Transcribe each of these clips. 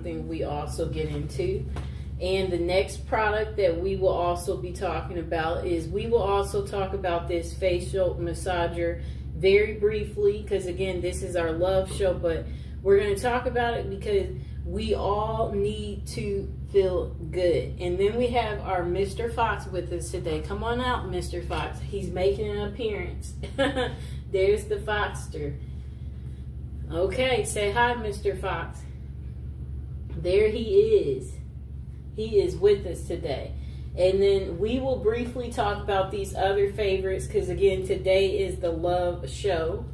something we also get into. And the next product that we will also be talking about is we will also talk about this facial massager very briefly, because again, this is our love show, but we're going to talk about it because we all need to feel good. And then we have our Mr. Fox with us today. Come on out, Mr. Fox. He's making an appearance. There's the Foxter. Okay, say hi, Mr. Fox. There he is. He is with us today. And then we will briefly talk about these other favorites because, again, today is the love show.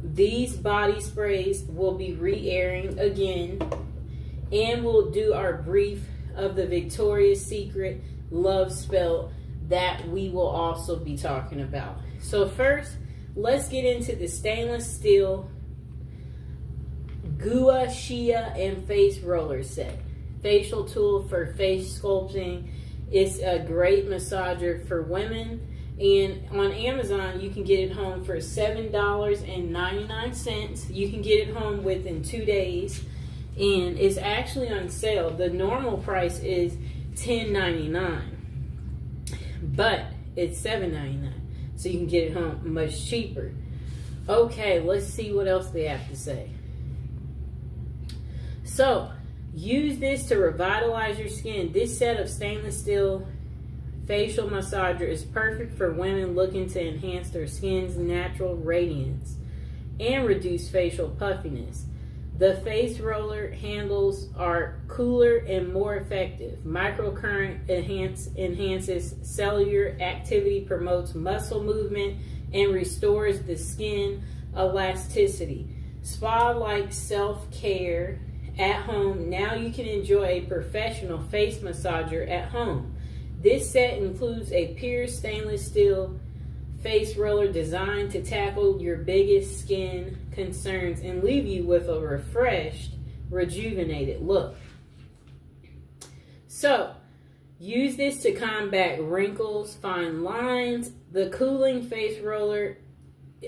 These body sprays will be re-airing again. And we'll do our brief of the Victoria's Secret love spell that we will also be talking about. So first, let's get into the stainless steel Gua Shia and face roller set. Facial tool for face sculpting. It's a great massager for women. And on Amazon, you can get it home for $7.99. You can get it home within 2 days. And it's actually on sale. The normal price is $10.99. But it's $7.99. So you can get it home much cheaper. Okay, let's see what else they have to say. So, use this to revitalize your skin. This set of stainless steel facial massager is perfect for women looking to enhance their skin's natural radiance and reduce facial puffiness. The face roller handles are cooler and more effective. Microcurrent enhances cellular activity, promotes muscle movement, and restores the skin elasticity. Spa-like self-care at home. Now you can enjoy a professional face massager at home. This set includes a pure stainless steel face roller designed to tackle your biggest skin concerns and leave you with a refreshed, rejuvenated look. So, use this to combat wrinkles, fine lines. The cooling face roller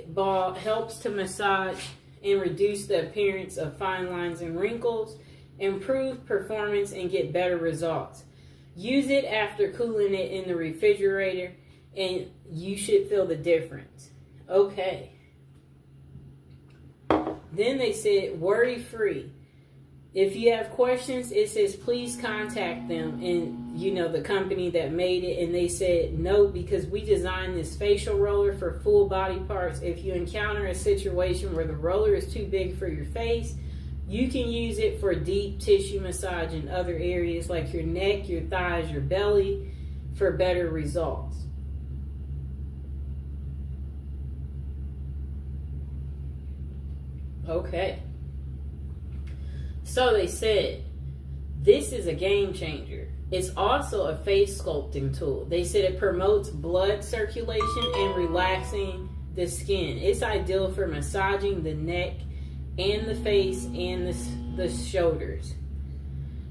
ball helps to massage and reduce the appearance of fine lines and wrinkles, improve performance, and get better results. Use it after cooling it in the refrigerator, and you should feel the difference. Okay. Then they said, worry-free. If you have questions, it says, please contact them and, the company that made it. And they said, no, because we designed this facial roller for full body parts. If you encounter a situation where the roller is too big for your face, you can use it for deep tissue massage in other areas like your neck, your thighs, your belly for better results. Okay. So they said, this is a game changer. It's also a face sculpting tool. They said it promotes blood circulation and relaxing the skin. It's ideal for massaging the neck and the face and the shoulders.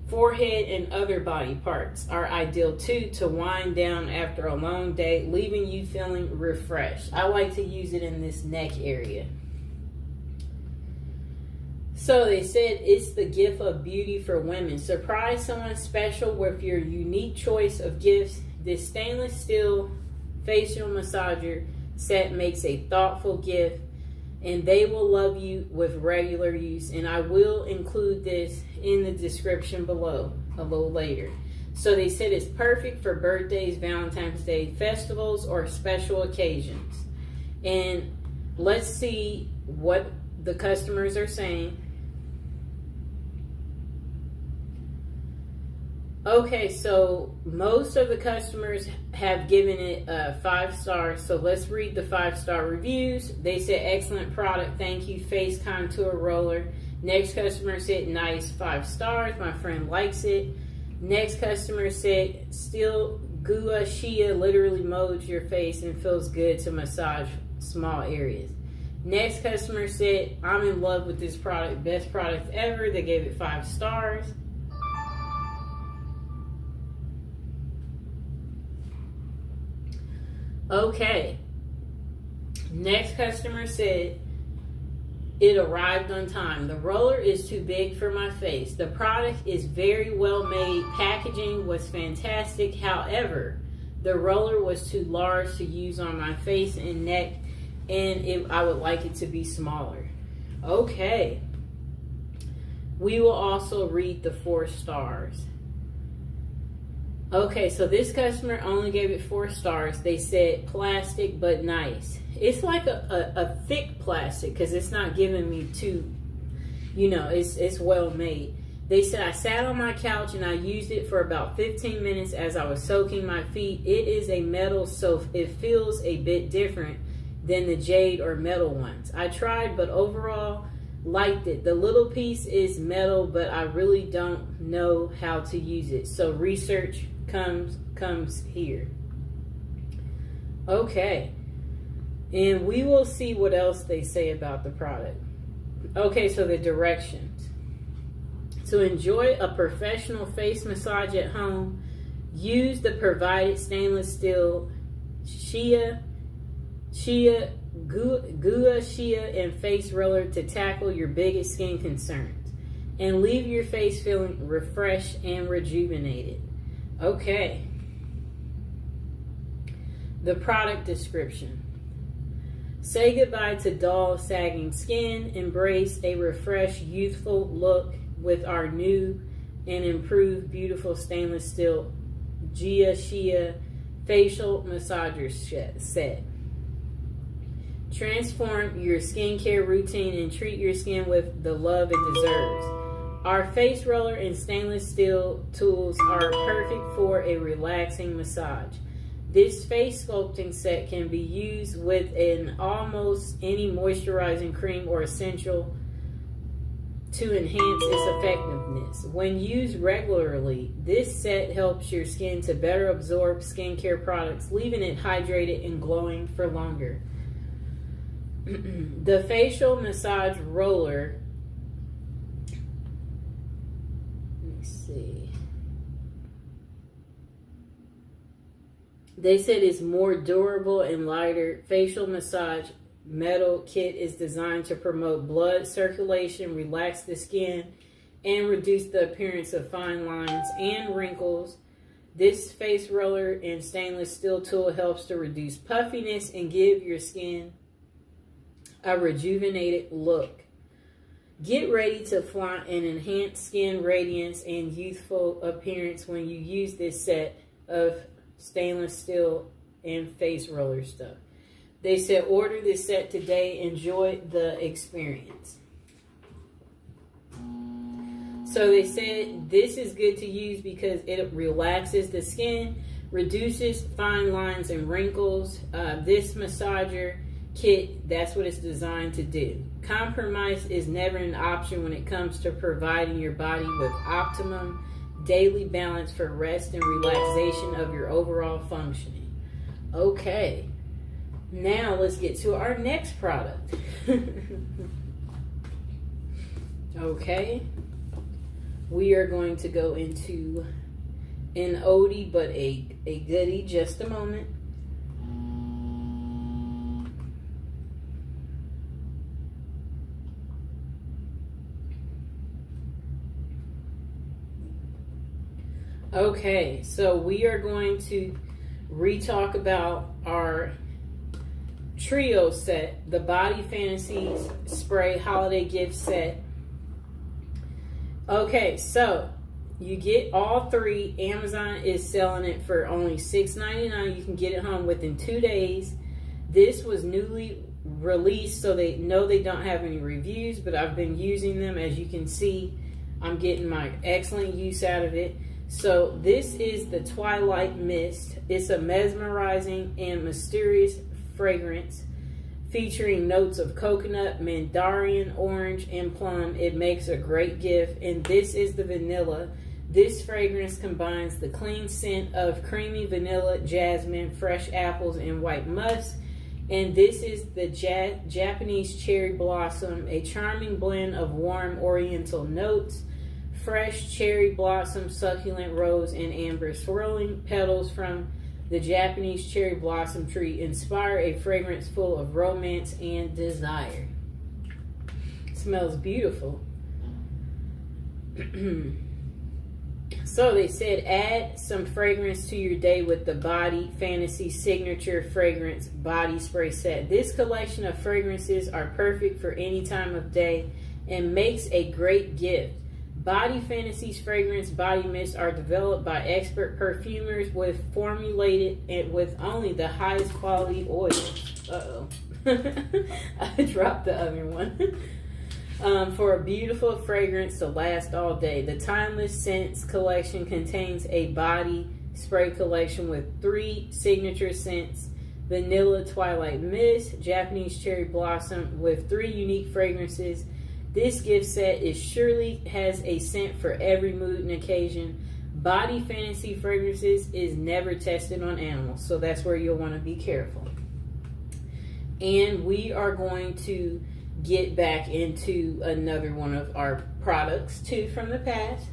Forehead and other body parts are ideal too to wind down after a long day, leaving you feeling refreshed. I like to use it in this neck area. So they said it's the gift of beauty for women. Surprise someone special with your unique choice of gifts. This stainless steel facial massager set makes a thoughtful gift, and they will love you with regular use. And I will include this in the description below a little later. So they said it's perfect for birthdays, Valentine's Day, festivals, or special occasions. And let's see what the customers are saying. Okay, so most of the customers have given it 5 stars. So let's read the 5-star reviews. They said, excellent product. Thank you. Face contour roller. Next customer said, nice, 5 stars. My friend likes it. Next customer said, still Gua Shia literally molds your face and feels good to massage small areas. Next customer said, I'm in love with this product. Best product ever. They gave it 5 stars. Okay. Next customer said, It arrived on time. The roller is too big for my face. The product is very well made. Packaging was fantastic. However, the roller was too large to use on my face and neck, and I would like it to be smaller. Okay. We will also read the 4 stars. Okay, so this customer only gave it 4 stars. They said plastic but nice. It's like a thick plastic because it's not giving me too, it's well made. They said I sat on my couch and I used it for about 15 minutes as I was soaking my feet. It is a metal, so it feels a bit different than the jade or metal ones. I tried, but overall liked it. The little piece is metal, but I really don't know how to use it. So research comes here. Okay. And we will see what else they say about the product. Okay, so the directions. To enjoy a professional face massage at home, use the provided stainless steel Gua Shea and face roller to tackle your biggest skin concerns and leave your face feeling refreshed and rejuvenated. Okay. The product description. Say goodbye to dull, sagging skin. Embrace a refreshed, youthful look with our new and improved beautiful stainless steel Gua Shea facial massager set. Transform your skincare routine and treat your skin with the love it deserves. Our face roller and stainless steel tools are perfect for a relaxing massage. This face sculpting set can be used with an almost any moisturizing cream or essential to enhance its effectiveness. When used regularly, this set helps your skin to better absorb skincare products, leaving it hydrated and glowing for longer. The facial massage roller, let me see. They said it's more durable and lighter. Facial massage metal kit is designed to promote blood circulation, relax the skin, and reduce the appearance of fine lines and wrinkles. This face roller and stainless steel tool helps to reduce puffiness and give your skin a rejuvenated look. Get ready to flaunt an enhanced skin radiance and youthful appearance when you use this set of stainless steel and face roller stuff. They said order this set today. Enjoy the experience. So they said this is good to use because it relaxes the skin, reduces fine lines and wrinkles. This massager kit, that's what it's designed to do. Compromise is never an option when it comes to providing your body with optimum daily balance for rest and relaxation of your overall functioning. Okay, now let's get to our next product. Okay, we are going to go into an oldie but a goodie. Just a moment. Okay, so we are going to re-talk about our trio set, the Body Fantasies Spray Holiday Gift Set. Okay, so you get all 3. Amazon is selling it for only $6.99. You can get it home within 2 days. This was newly released, so they know they don't have any reviews, but I've been using them. As you can see, I'm getting my excellent use out of it. So this is the Twilight Mist. It's a mesmerizing and mysterious fragrance featuring notes of coconut, mandarin, orange, and plum. It makes a great gift. And this is the vanilla. This fragrance combines the clean scent of creamy vanilla, jasmine, fresh apples, and white musk. And this is the Japanese cherry blossom, a charming blend of warm oriental notes, fresh cherry blossom, succulent rose, and amber. Swirling petals from the Japanese cherry blossom tree inspire a fragrance full of romance and desire. Smells beautiful. So they said add some fragrance to your day with the Body Fantasy Signature Fragrance Body Spray Set. This collection of fragrances are perfect for any time of day and makes a great gift. Body Fantasy's fragrance body mists are developed by expert perfumers with formulated with only the highest quality oils. Uh-oh. I dropped the other one. For a beautiful fragrance to last all day. The Timeless Scents collection contains a body spray collection with 3 signature scents: Vanilla Twilight Mist, Japanese Cherry Blossom, with 3 unique fragrances. This gift set surely has a scent for every mood and occasion. Body Fantasy Fragrances is never tested on animals, so that's where you'll want to be careful. And we are going to get back into another one of our products too from the past.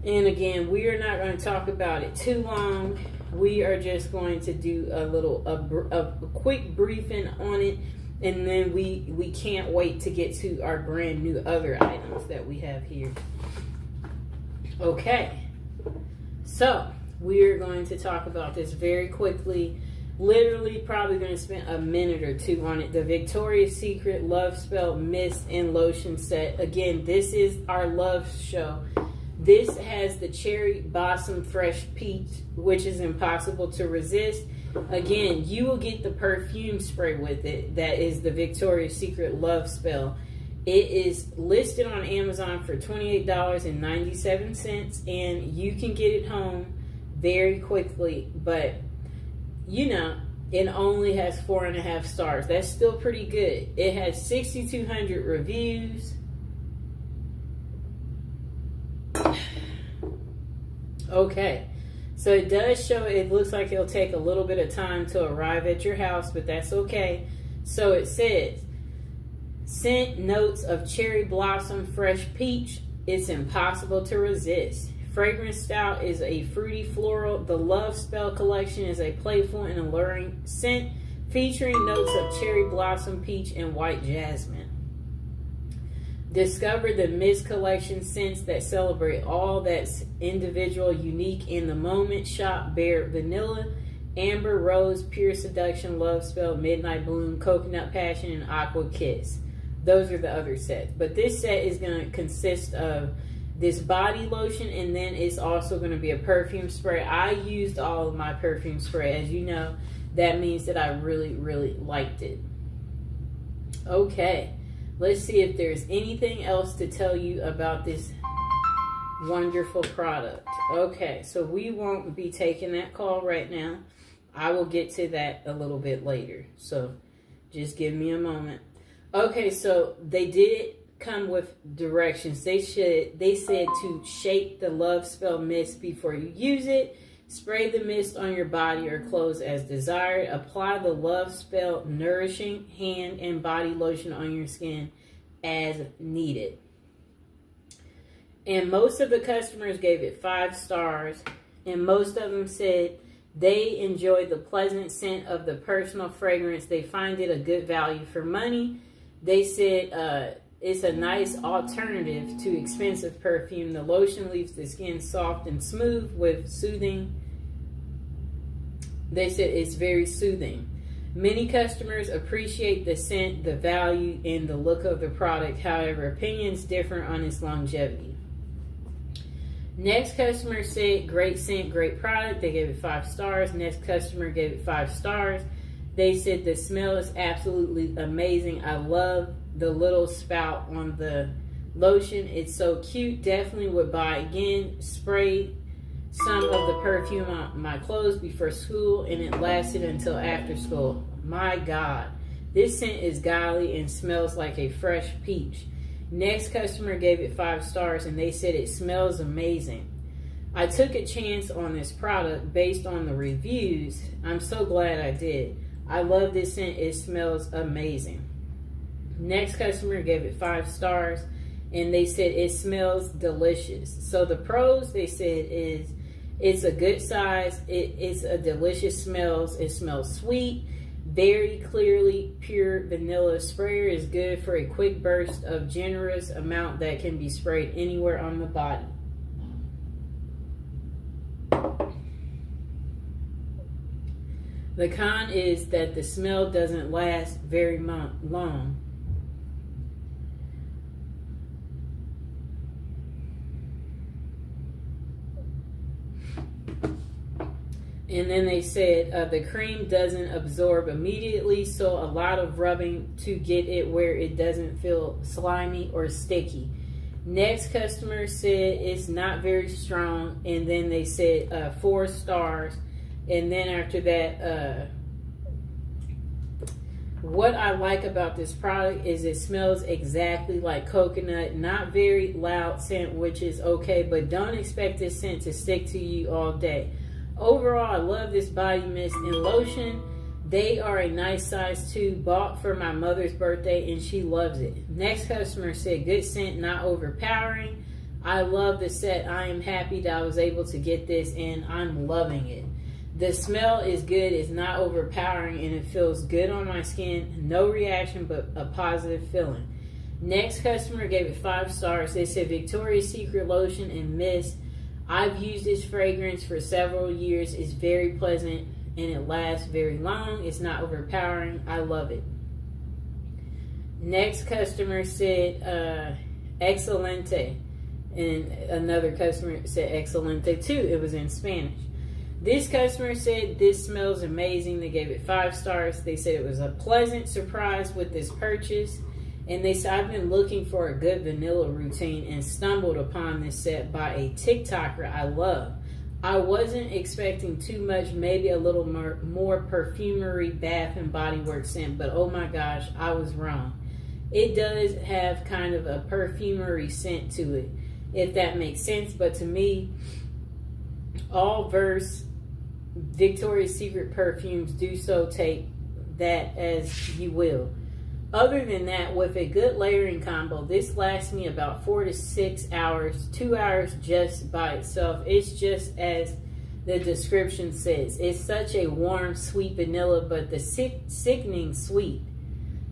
And again, we are not going to talk about it too long. We are just going to do a quick briefing on it, and then we can't wait to get to our brand new other items that we have here. Okay, so we're going to talk about this very quickly. Literally probably going to spend a minute or 2 on it. The Victoria's Secret Love Spell Mist and Lotion Set. Again, this is our love show. This has the Cherry Blossom Fresh Peach, which is impossible to resist. Again, you will get the perfume spray with it. That is the Victoria's Secret Love Spell. It is listed on Amazon for $28.97, and you can get it home very quickly. But you know, it only has 4.5 stars. That's still pretty good. It has 6,200 reviews. Okay, so it does show, it looks like it'll take a little bit of time to arrive at your house, but that's okay. So it says, scent notes of cherry blossom, fresh peach. It's impossible to resist. Fragrance style is a fruity floral. The Love Spell collection is a playful and alluring scent featuring notes of cherry blossom, peach, and white jasmine. Discover the Mist collection scents that celebrate all that's individual, unique in the moment. Shop Bare Vanilla, Amber, Rose, Pure Seduction, Love Spell, Midnight Bloom, Coconut Passion, and Aqua Kiss. Those are the other sets. But this set is going to consist of this body lotion, and then it's also going to be a perfume spray. I used all of my perfume spray. As you know, that means that I really, really liked it. Okay, let's see if there's anything else to tell you about this wonderful product. Okay, so we won't be taking that call right now. I will get to that a little bit later, so just give me a moment. Okay, so they did come with directions. They said to shake the Love Spell mist before you use it. Spray the mist on your body or clothes as desired. Apply the Love Spell nourishing hand and body lotion on your skin as needed. And most of the customers gave it 5 stars, and most of them said they enjoyed the pleasant scent of the personal fragrance. They find it a good value for money. They said it's a nice alternative to expensive perfume. The lotion leaves the skin soft and smooth with soothing. They said it's very soothing. Many customers appreciate the scent, the value, and the look of the product. However, opinions differ on its longevity. Next customer said, great scent, great product. They gave it 5 stars. Next customer gave it 5 stars. They said the smell is absolutely amazing. I love the little spout on the lotion. It's so cute. Definitely would buy again. Sprayed some of the perfume on my clothes before school, and it lasted until after school. My God, this scent is godly and smells like a fresh peach. Next customer gave it 5 stars, and they said it smells amazing. I took a chance on this product based on the reviews. I'm so glad I did. I love this scent. It smells amazing. Next customer gave it 5 stars, and they said it smells delicious. So the pros, they said, is it's a good size. It's a delicious smell. It smells sweet, very clearly pure vanilla sprayer is good for a quick burst of generous amount that can be sprayed anywhere on the body. The con is that the smell doesn't last very long. And then they said the cream doesn't absorb immediately, so a lot of rubbing to get it where it doesn't feel slimy or sticky. Next customer said it's not very strong, and then they said 4 stars. And then after that, what I like about this product is it smells exactly like coconut. Not very loud scent, which is okay, but don't expect this scent to stick to you all day. Overall, I love this body mist and lotion. They are a nice size too. Bought for my mother's birthday and she loves it. Next customer said good scent, not overpowering. I love the set. I am happy that I was able to get this and I'm loving it. The smell is good. It's not overpowering and it feels good on my skin. No reaction, but a positive feeling. Next customer gave it 5 stars. They said Victoria's Secret lotion and mist. I've used this fragrance for several years. It's very pleasant and it lasts very long. It's not overpowering. I love it. Next customer said excelente. And another customer said excelente too. It was in Spanish. This customer said this smells amazing. They gave it 5 stars. They said it was a pleasant surprise with this purchase. And they said, I've been looking for a good vanilla routine and stumbled upon this set by a TikToker I love. I wasn't expecting too much, maybe a little more perfumery, bath and body works scent, but oh my gosh, I was wrong. It does have kind of a perfumery scent to it, if that makes sense. But to me, all Verse Victoria's Secret perfumes do so, take that as you will. Other than that, with a good layering combo, this lasts me about 4 to 6 hours, 2 hours just by itself. It's just as the description says. It's such a warm, sweet vanilla, but the sickening sweet.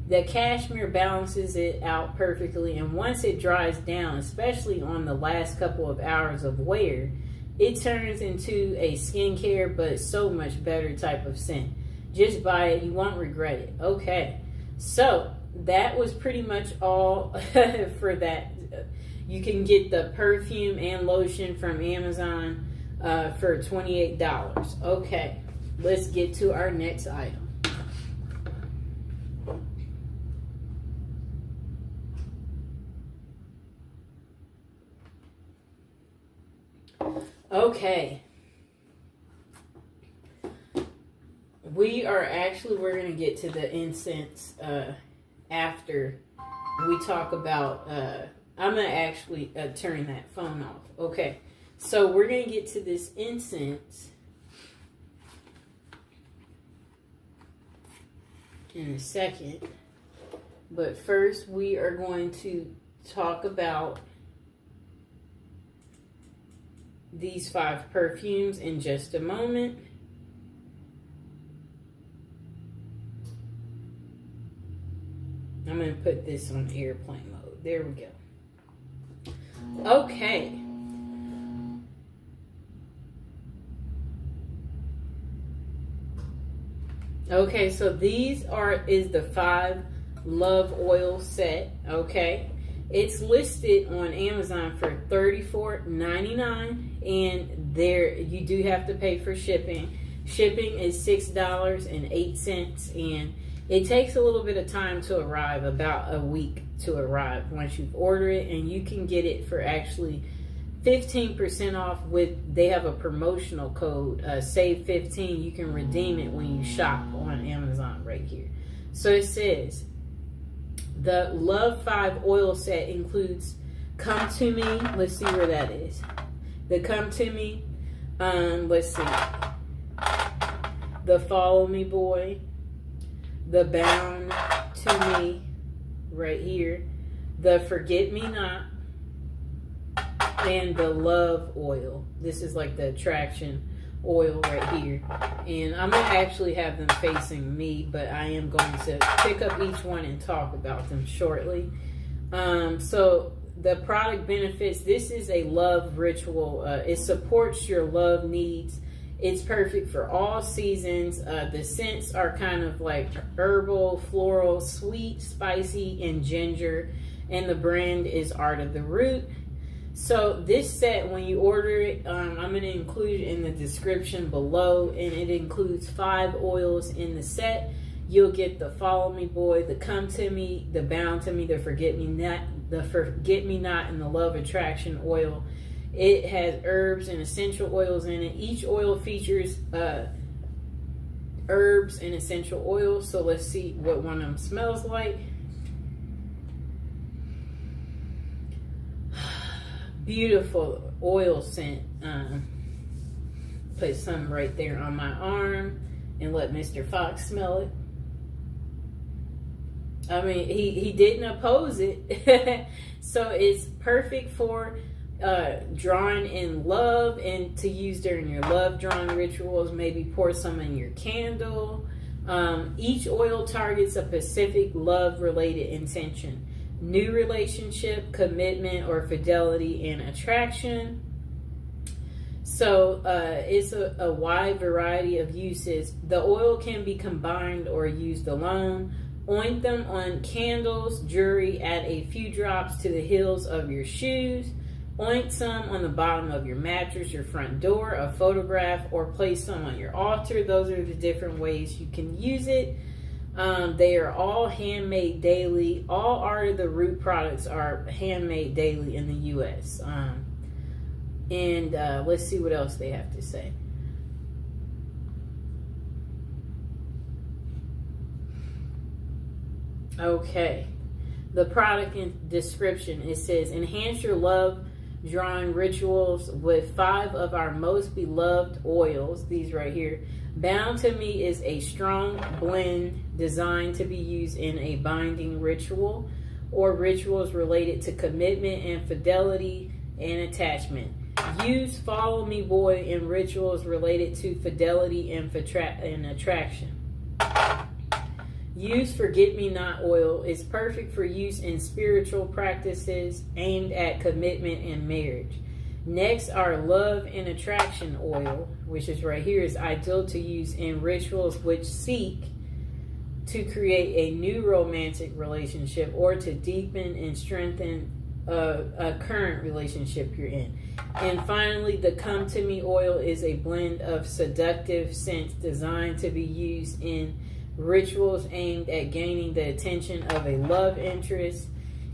The cashmere balances it out perfectly, and once it dries down, especially on the last couple of hours of wear, it turns into a skincare, but so much better type of scent. Just buy it. You won't regret it. Okay. So that was pretty much all for that. You can get the perfume and lotion from Amazon for $28. Okay, let's get to our next item. Okay. We're going to get to the incense after we talk about, I'm going to actually turn that phone off. Okay, so we're going to get to this incense in a second. But first, we are going to talk about these 5 perfumes in just a moment. I'm going to put this on airplane mode. There we go. Okay. Okay, so these is the 5 Love Oil set. Okay. It's listed on Amazon for $34.99, and there you do have to pay for shipping. Shipping is $6.08, and it takes a little bit of time to arrive, about a week to arrive once you've ordered it, and you can get it for actually 15% off they have a promotional code, save 15. You can redeem it when you shop on Amazon right here. So it says, the Love 5 oil set includes Come To Me. Let's see where that is. The Come To Me. Let's see. The Follow Me Boy. The Bound To Me. Right here. The Forget Me Not. And the Love Oil. This is like the attraction oil right here. And I'm going to actually have them facing me, but I am going to pick up each one and talk about them shortly. So the product benefits, this is a love ritual. It supports your love needs. It's perfect for all seasons. The scents are kind of like herbal, floral, sweet, spicy, and ginger. And the brand is Art of the Root. So this set, when you order it, I'm going to include it in the description below. And it includes 5 oils in the set. You'll get the Follow Me Boy, the Come To Me, the Bound To Me, the Forget Me Not, and the Love Attraction oil. It has herbs and essential oils in it. Each oil features herbs and essential oils. So let's see what one of them smells like. Beautiful oil scent. Put some right there on my arm and let Mr. Fox smell it. I mean, he didn't oppose it. So it's perfect for drawing in love and to use during your love drawing rituals. Maybe pour some in your candle. Each oil targets a specific love related intention: new relationship, commitment, or fidelity and attraction. So it's a wide variety of uses. The oil can be combined or used alone. Oint them on candles, jewelry, add a few drops to the heels of your shoes. Oint some on the bottom of your mattress, your front door, a photograph, or place some on your altar. Those are the different ways you can use it. They are all handmade daily. All Art of the Root products are handmade daily in the U.S. And let's see what else they have to say. Okay. The product description, it says, enhance your love drawing rituals with 5 of our most beloved oils. These right here. Bound to Me is a strong blend designed to be used in a binding ritual or rituals related to commitment and fidelity and attachment. Use Follow Me Boy in rituals related to fidelity and attraction. Use Forget Me Not oil is perfect for use in spiritual practices aimed at commitment and marriage. Next, our Love and Attraction oil, which is right here, is ideal to use in rituals which seek to create a new romantic relationship or to deepen and strengthen a current relationship you're in. And finally, the Come To Me oil is a blend of seductive scents designed to be used in rituals aimed at gaining the attention of a love interest.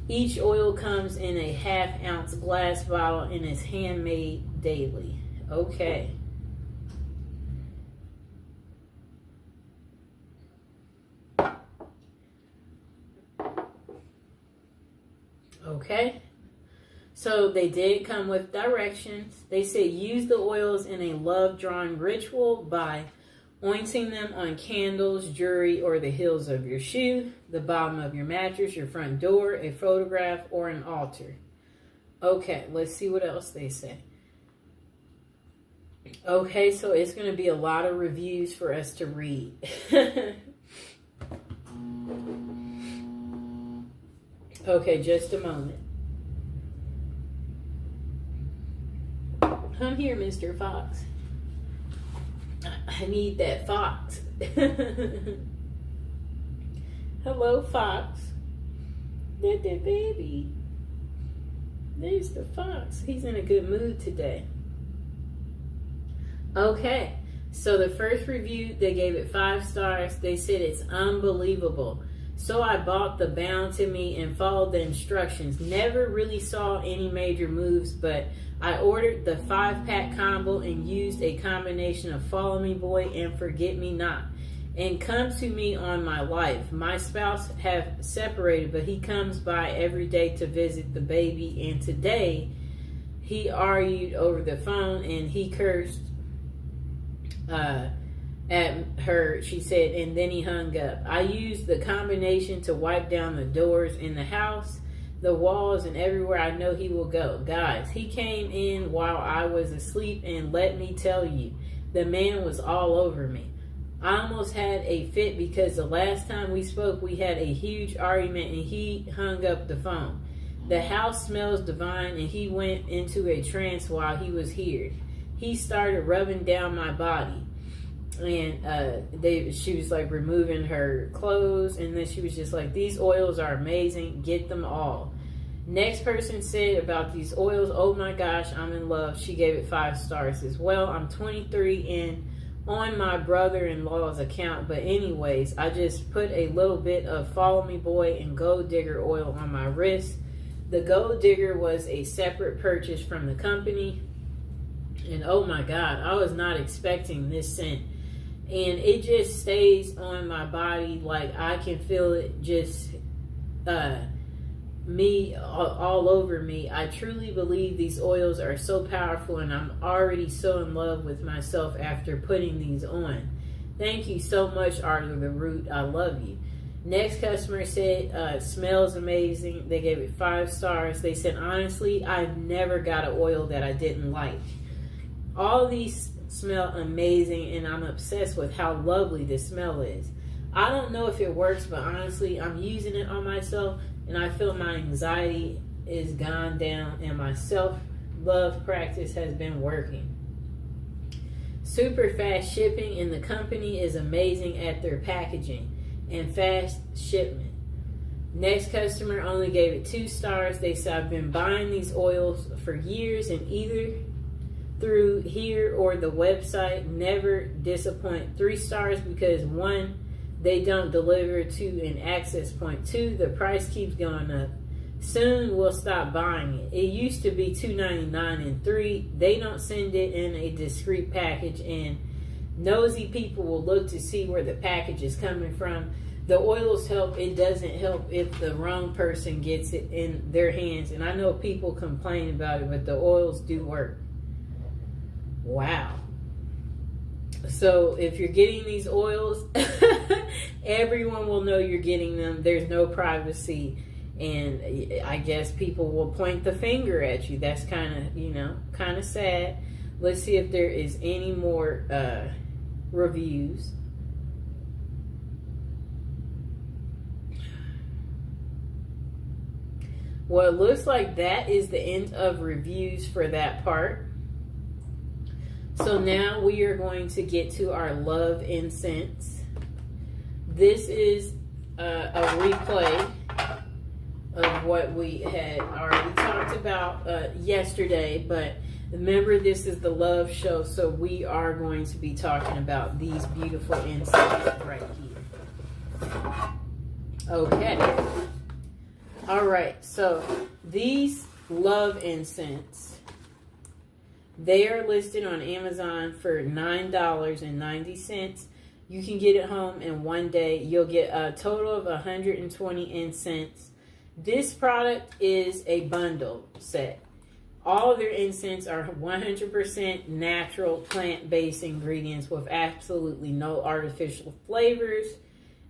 Each oil comes in a 1/2 ounce glass bottle and is handmade daily. Okay. Okay. So they did come with directions. They said use the oils in a love drawing ritual by ointing them on candles, jewelry, or the heels of your shoe, the bottom of your mattress, your front door, a photograph, or an altar. Okay, let's see what else they say. Okay, so it's going to be a lot of reviews for us to read. Okay, just a moment. Come here, Mr. Fox. I need that fox. Hello, Fox. There's the baby. There's the fox. He's in a good mood today. Okay, so the first review, they gave it 5 stars. They said it's unbelievable. So I bought the Bound to Me and followed the instructions. Never really saw any major moves, but I ordered the 5-pack combo and used a combination of Follow Me Boy and Forget Me Not. And Come To Me on my life. My spouse have separated, but he comes by every day to visit the baby. And today, he argued over the phone and he cursed at her, she said, and then he hung up. I used the combination to wipe down the doors in the house, the walls, and everywhere I know he will go. Guys, he came in while I was asleep, and let me tell you, The man was all over me. I almost had a fit because the last time we spoke, we had a huge argument and he hung up the phone. The house smells divine and he went into a trance while he was here. He started rubbing down my body. And she was like removing her clothes, and then she was just like, these oils are amazing, get them all. Next person said about these oils, oh my gosh, I'm in love. She gave it 5 stars as well. I'm 23 and on my brother-in-law's account, but anyways, I just put a little bit of Follow Me Boy and Gold Digger oil on my wrist. The Gold Digger was a separate purchase from the company, and oh my god, I was not expecting this scent. And it just stays on my body, like I can feel it just me all over me. I truly believe these oils are so powerful, and I'm already so in love with myself after putting these on. Thank you so much, Arthur the Root. I love you. Next customer said, smells amazing. They gave it 5 stars. They said, honestly, I've never got an oil that I didn't like. All these smell amazing, and I'm obsessed with how lovely this smell is. I don't know if it works, but honestly, I'm using it on myself, and I feel my anxiety is gone down, and my self-love practice has been working. Super fast shipping, and the company is amazing at their packaging and fast shipment. Next customer only gave it 2 stars. They said, I've been buying these oils for years, and either through here or the website, never disappoint. 3 stars because 1, they don't deliver to an access point. 2, the price keeps going up. Soon we'll stop buying it. It used to be $2.99, and 3, they don't send it in a discreet package, and nosy people will look to see where the package is coming from. The oils help. It doesn't help if the wrong person gets it in their hands, and I know people complain about it, but the oils do work. Wow. So if you're getting these oils, everyone will know you're getting them. There's no privacy, and I guess people will point the finger at you. That's kind of sad. Let's see if there is any more reviews. Well, it looks like that is the end of reviews for that part. So now we are going to get to our love incense. This is a replay of what we had already talked about yesterday, but remember, this is the love show, so we are going to be talking about these beautiful incense right here. Okay. All right, so these love incense, they are listed on Amazon for $9.90. You can get it home in one day. You'll get a total of 120 incense. This product is a bundle set. All of their incense are 100% natural plant-based ingredients with absolutely no artificial flavors.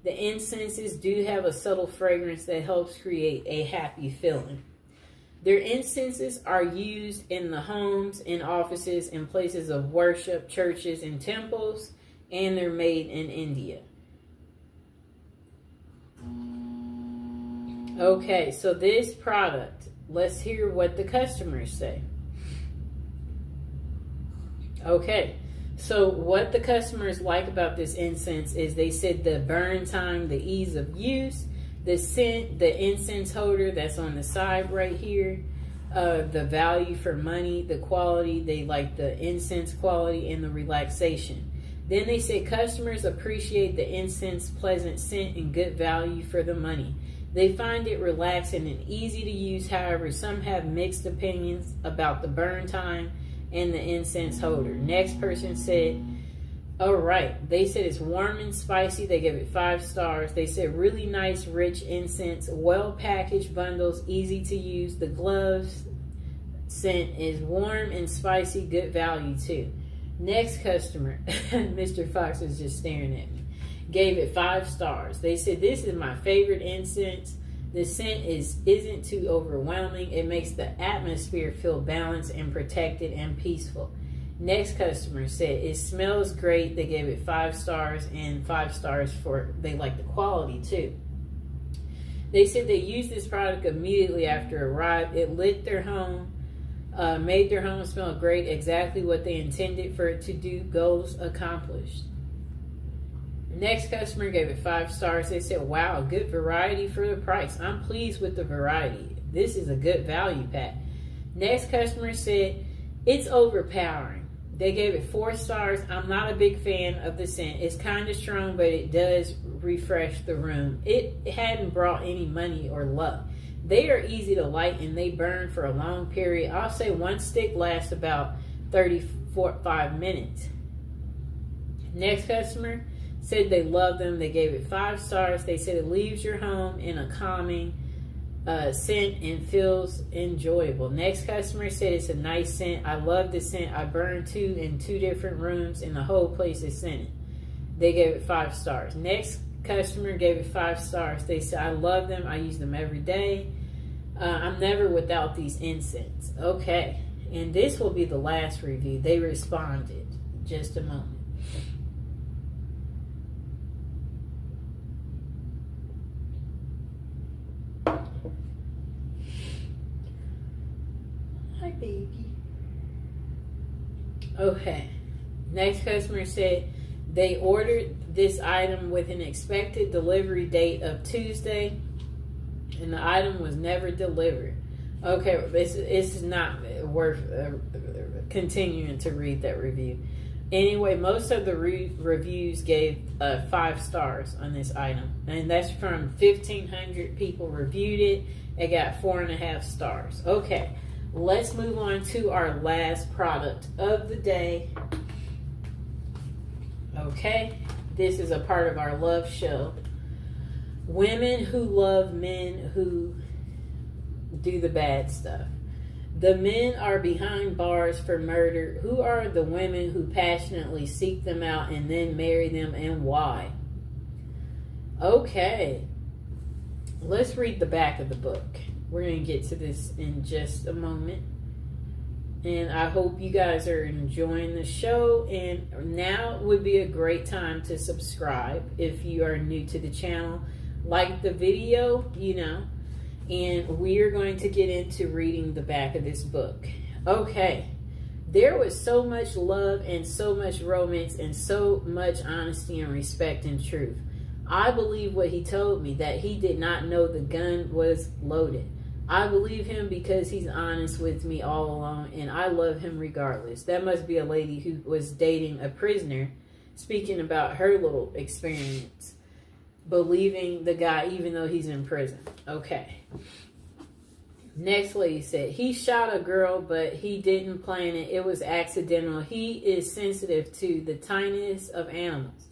The incenses do have a subtle fragrance that helps create a happy feeling. Their incenses are used in the homes, in offices, in places of worship, churches, and temples, and they're made in India. Okay, so this product, let's hear what the customers say. Okay, so what the customers like about this incense is they said the burn time, the ease of use, the scent, the incense holder that's on the side right here, the value for money, the quality, they like the incense quality, and the relaxation. Then they say customers appreciate the incense pleasant scent and good value for the money. They find it relaxing and easy to use. However, some have mixed opinions about the burn time and the incense holder. Next person said, all right, they said it's warm and spicy. They gave it 5 stars. They said really nice, rich incense, well-packaged bundles, easy to use. The gloves scent is warm and spicy, good value too. Next customer, Mr. Fox is just staring at me, gave it 5 stars. They said this is my favorite incense. The scent isn't too overwhelming. It makes the atmosphere feel balanced and protected and peaceful. Next customer said, it smells great. They gave it 5 stars, and 5 stars for they like the quality too. They said they used this product immediately after it arrived. It lit their home, made their home smell great, exactly what they intended for it to do. Goals accomplished. Next customer gave it 5 stars. They said, wow, good variety for the price. I'm pleased with the variety. This is a good value pack. Next customer said, it's overpowering. They gave it 4 stars. I'm not a big fan of the scent. It's kind of strong, but it does refresh the room. It hadn't brought any money or luck. They are easy to light and they burn for a long period. I'll say 1 stick lasts about 35 minutes. Next customer said they love them. They gave it 5 stars. They said it leaves your home in a calming scent and feels enjoyable. Next customer said it's a nice scent. I love the scent. I burned 2 in 2 different rooms and the whole place is scented. They gave it 5 stars. Next customer gave it 5 stars. They said, I love them. I use them every day. I'm never without these incense. Okay. And this will be the last review. They responded. Just a moment. Hi, baby. Okay. Next customer said they ordered this item with an expected delivery date of Tuesday, and the item was never delivered. Okay, it's not worth continuing to read that review. Anyway, most of the reviews gave 5 stars on this item, and that's from 1,500 people reviewed it. It got 4.5 stars. Okay, let's move on to our last product of the day. Okay, this is a part of our love show. Women who love men who do the bad stuff. The men are behind bars for murder. Who are the women who passionately seek them out and then marry them, and why? Okay, let's read the back of the book. We're going to get to this in just a moment. And I hope you guys are enjoying the show. And now would be a great time to subscribe if you are new to the channel. Like the video, and we are going to get into reading the back of this book. Okay, there was so much love and so much romance and so much honesty and respect and truth. I believe what he told me, that he did not know the gun was loaded. I believe him because he's honest with me all along, and I love him regardless. That must be a lady who was dating a prisoner, speaking about her little experience, believing the guy even though he's in prison. Okay. Next lady said, he shot a girl, but he didn't plan it. It was accidental. He is sensitive to the tiniest of animals.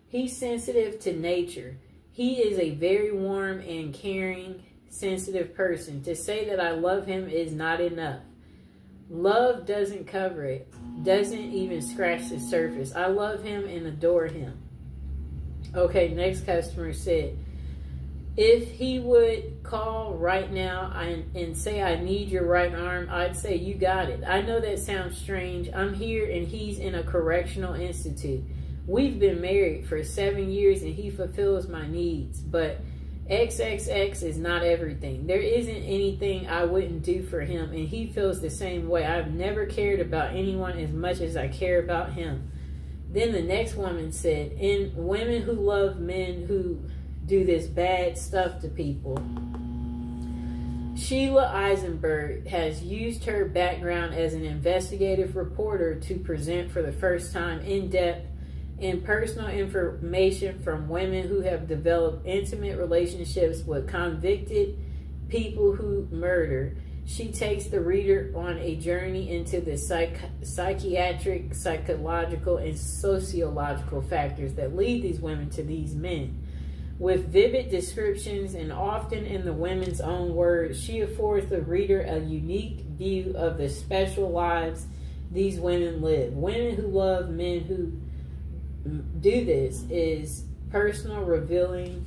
He's sensitive to nature. He is a very warm and caring, sensitive person. To say that I love him is not enough. Love doesn't cover it, doesn't even scratch the surface. I love him and adore him. Okay, next customer said, if he would call right now and say, I need your right arm, I'd say, you got it. I know that sounds strange. I'm here and he's in a correctional institute. We've been married for 7 years and he fulfills my needs, but XXX is not everything. There isn't anything I wouldn't do for him, and he feels the same way. I've never cared about anyone as much as I care about him. Then the next woman said, in women who love men who do this bad stuff to people, Sheila Eisenberg has used her background as an investigative reporter to present for the first time in-depth and personal information from women who have developed intimate relationships with convicted people who murder. She takes the reader on a journey into the psychiatric, psychological, and sociological factors that lead these women to these men. With vivid descriptions and often in the women's own words, she affords the reader a unique view of the special lives these women live. Women who love men who do this is personal, revealing,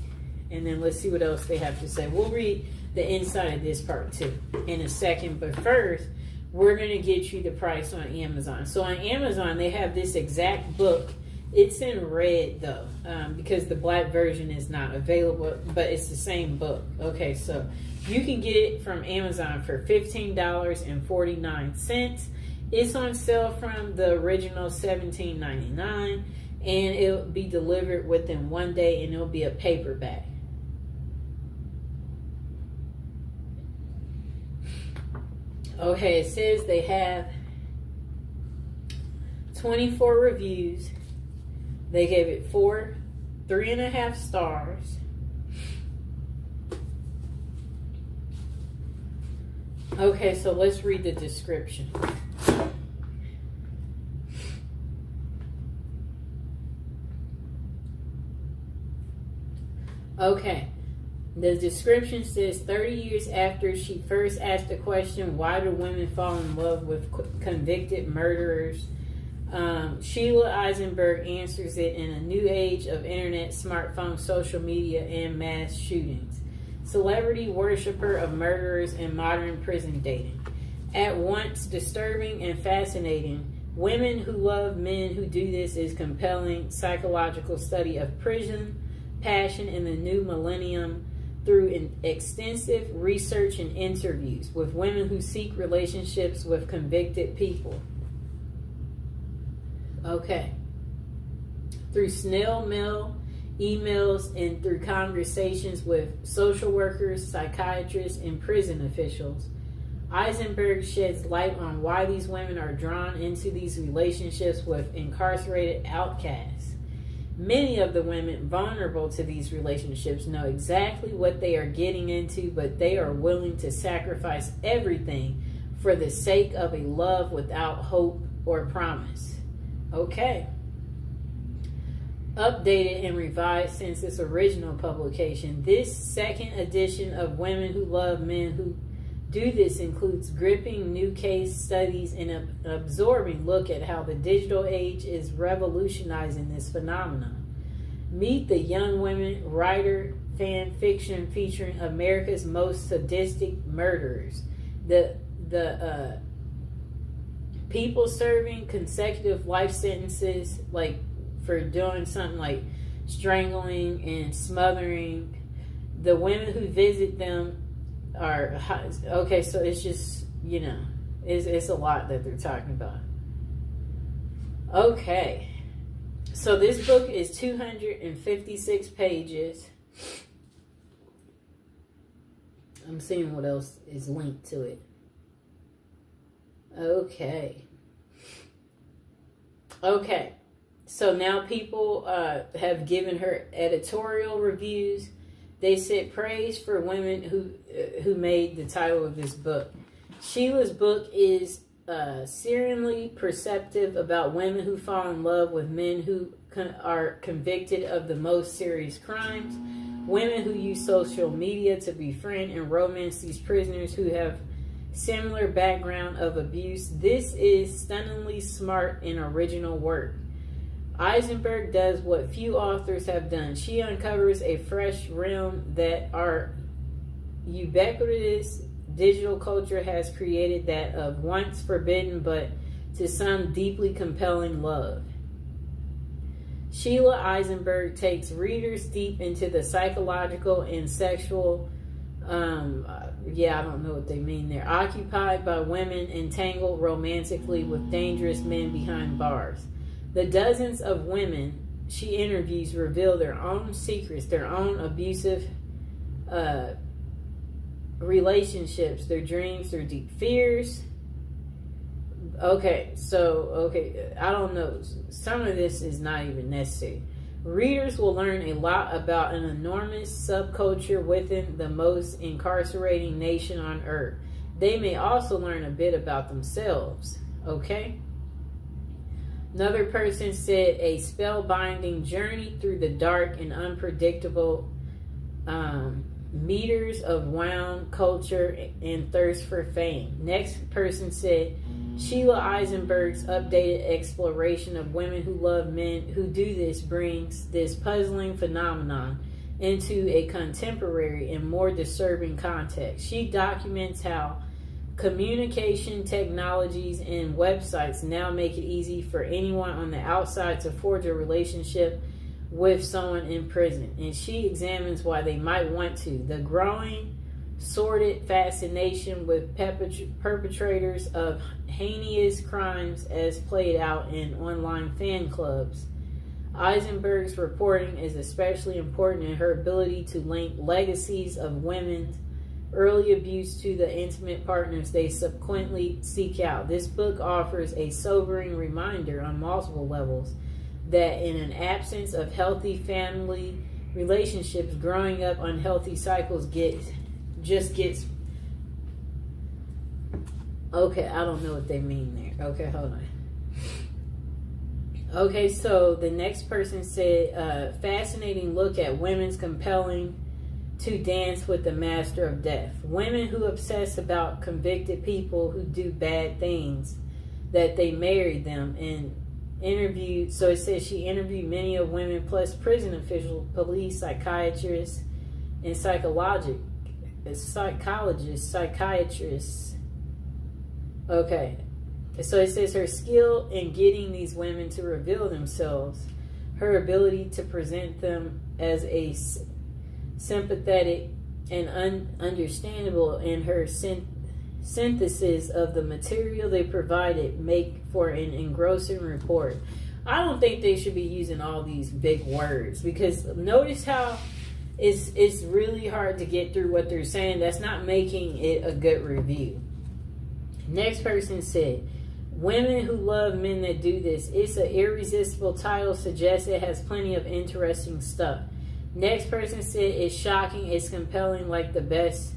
and then let's see what else they have to say. We'll read the inside of this part too in a second, but first we're going to get you the price on Amazon. So on Amazon, they have this exact book. It's in red though, because the black version is not available, but it's the same book. Okay, so you can get it from Amazon for $15.49. It's on sale from the original $17.99, and it'll be delivered within 1 day, and it'll be a paperback. Okay, it says they have 24 reviews. They gave it 3.5 stars. Okay, so let's read the description. Okay. The description says 30 years after she first asked the question, why do women fall in love with convicted murderers? Sheila Eisenberg answers it in a new age of internet, smartphone, social media, and mass shootings. Celebrity worshiper of murderers and modern prison dating. At once disturbing and fascinating, Women Who Love Men Who Do This is compelling psychological study of prison, passion in the new millennium, through extensive research and interviews with women who seek relationships with convicted people. Okay. Through snail mail, emails, and through conversations with social workers, psychiatrists, and prison officials, Eisenberg sheds light on why these women are drawn into these relationships with incarcerated outcasts. Many of the women vulnerable to these relationships know exactly what they are getting into, but they are willing to sacrifice everything for the sake of a love without hope or promise. Okay. Updated and revised since its original publication, this second edition of Women Who Love Men Who Do This includes gripping new case studies and an absorbing look at how the digital age is revolutionizing this phenomenon. Meet the young women writer fan fiction featuring America's most sadistic murderers. The people serving consecutive life sentences, like for doing something like strangling and smothering. The women who visit them are okay. So it's just, it's a lot that they're talking about. Okay, so this book is 256 pages. I'm seeing what else is linked to it. Okay, so now people have given her editorial reviews. They said praise for women who made the title of this book. Sheila's book is searingly perceptive about women who fall in love with men who are convicted of the most serious crimes, women who use social media to befriend and romance these prisoners who have similar background of abuse. This is stunningly smart and original work. Eisenberg does what few authors have done. She uncovers a fresh realm that our ubiquitous digital culture has created, that of once forbidden but to some deeply compelling love. Sheila Eisenberg takes readers deep into the psychological and sexual, I don't know what they mean there, occupied by women entangled romantically with dangerous men behind bars. The dozens of women she interviews reveal their own secrets, their own abusive relationships, their dreams, their deep fears. I don't know. Some of this is not even necessary. Readers will learn a lot about an enormous subculture within the most incarcerating nation on earth. They may also learn a bit about themselves. Okay? Another person said a spellbinding journey through the dark and unpredictable meters of wound culture and thirst for fame. Next person said Sheila Eisenberg's updated exploration of women who love men who do this brings this puzzling phenomenon into a contemporary and more disturbing context. She documents how Communication technologies and websites now make it easy for anyone on the outside to forge a relationship with someone in prison. And she examines why they might want to. The growing, sordid fascination with perpetrators of heinous crimes as played out in online fan clubs. Eisenberg's reporting is especially important in her ability to link legacies of women's early abuse to the intimate partners they subsequently seek out. This book offers a sobering reminder on multiple levels that in an absence of healthy family relationships, growing up unhealthy cycles gets. Okay, I don't know what they mean there. Okay, hold on. Okay, so the next person said, fascinating look at women's compelling to dance with the master of death. Women who obsess about convicted people who do bad things, that they married them, and interviewed. So it says she interviewed many of women plus prison officials, police, psychiatrists, and psychologists. Okay. So it says her skill in getting these women to reveal themselves, her ability to present them as a sympathetic and understandable, and her synthesis of the material they provided make for an engrossing report. I don't think they should be using all these big words, because notice how it's really hard to get through what they're saying. That's not making it a good review. Next person said, women who love men that do this. It's an irresistible title, suggests it has plenty of interesting stuff. Next person said, it's shocking, it's compelling, like the best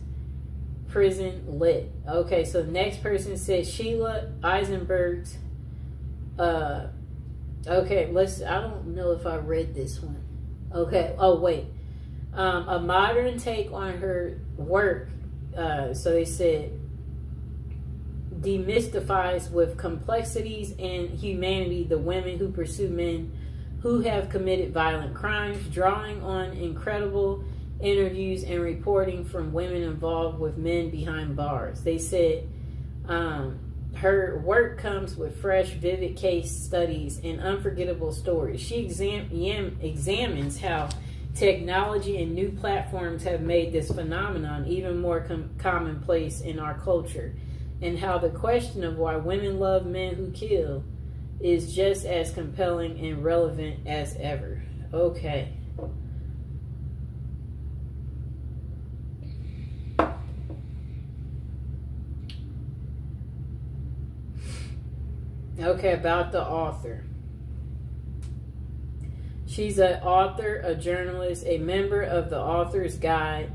prison lit. Okay, so next person said Sheila Eisenberg's okay, I don't know if I read this one. Okay, oh wait. A modern take on her work, so they said, demystifies with complexities and humanity the women who pursue men who have committed violent crimes, drawing on incredible interviews and reporting from women involved with men behind bars. They said her work comes with fresh, vivid case studies and unforgettable stories. She examines how technology and new platforms have made this phenomenon even more commonplace in our culture, and how the question of why women love men who kill is just as compelling and relevant as ever. Okay. Okay, about the author. She's an author, a journalist, a member of the Author's Guide,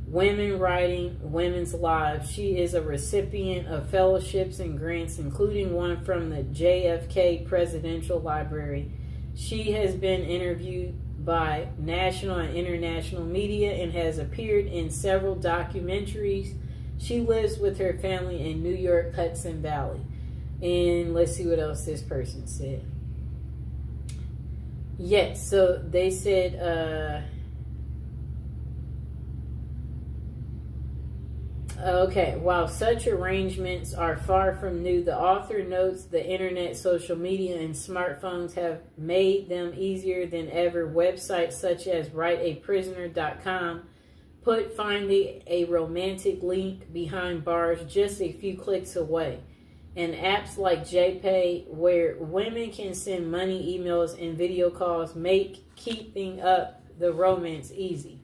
Women Writing Women's Lives. She is a recipient of fellowships and grants, including one from the JFK Presidential Library. She has been interviewed by national and international media and has appeared in several documentaries. She lives with her family in New York, Hudson Valley. And let's see what else this person said. Yes, so they said, okay, while such arrangements are far from new, the author notes the internet, social media, and smartphones have made them easier than ever. Websites such as writeaprisoner.com put finding a romantic link behind bars just a few clicks away. And apps like JPay, where women can send money, emails, and video calls, make keeping up the romance easy.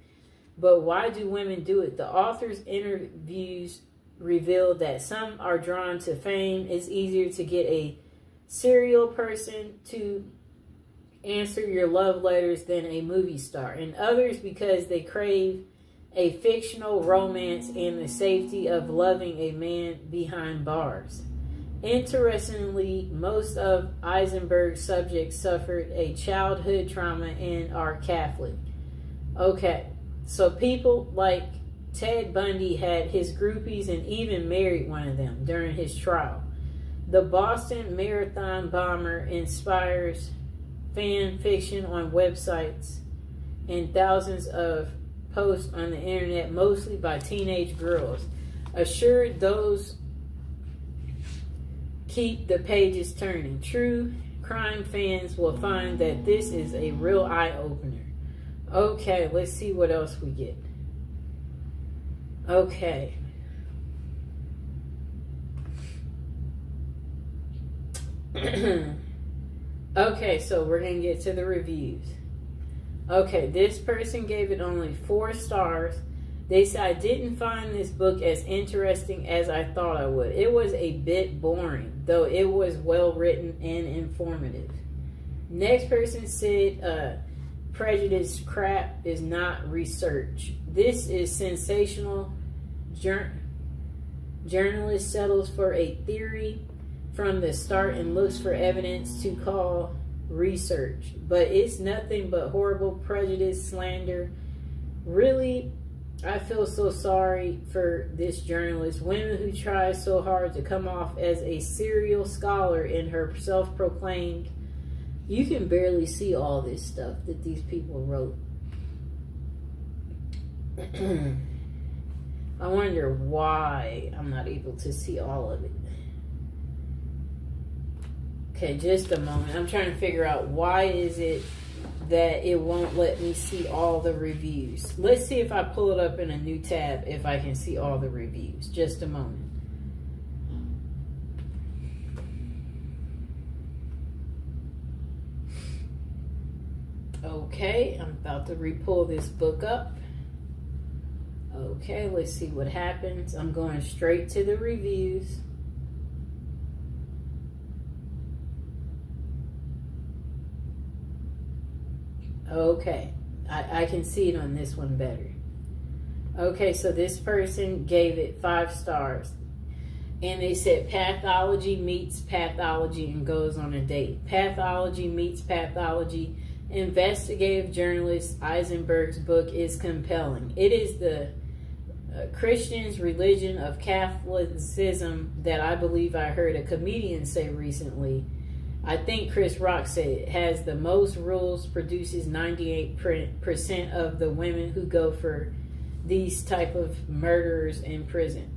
But why do women do it? The author's interviews reveal that some are drawn to fame. It's easier to get a serial person to answer your love letters than a movie star. And others because they crave a fictional romance and the safety of loving a man behind bars. Interestingly, most of Eisenberg's subjects suffered a childhood trauma and are Catholic. Okay, so people like Ted Bundy had his groupies and even married one of them during his trial. The Boston Marathon bomber inspires fan fiction on websites and thousands of posts on the internet, mostly by teenage girls. Assured those keep the pages turning. True crime fans will find that this is a real eye-opener. Okay, let's see what else we get. Okay. Okay, so we're going to get to the reviews. Okay, this person gave it only 4 stars. They said, I didn't find this book as interesting as I thought I would. It was a bit boring, though it was well written and informative. Next person said, prejudice crap is not research. This is sensational. Journalist settles for a theory from the start and looks for evidence to call research. But it's nothing but horrible prejudice, slander. Really, I feel so sorry for this journalist. Women who try so hard to come off as a serial scholar in her self-proclaimed. You can barely see all this stuff that these people wrote. I wonder why I'm not able to see all of it. Okay, just a moment. I'm trying to figure out why is it that it won't let me see all the reviews. Let's see if I pull it up in a new tab if I can see all the reviews. Just a moment. Okay, I'm about to re-pull this book up. Okay, let's see what happens. I'm going straight to the reviews. Okay, I can see it on this one better. Okay, so this person gave it 5 stars. And they said pathology meets pathology and goes on a date. Pathology meets pathology. Investigative journalist Eisenberg's book is compelling. It is the Christian's religion of Catholicism that I believe I heard a comedian say recently. I think Chris Rock said it has the most rules, produces 98% of the women who go for these type of murderers in prison.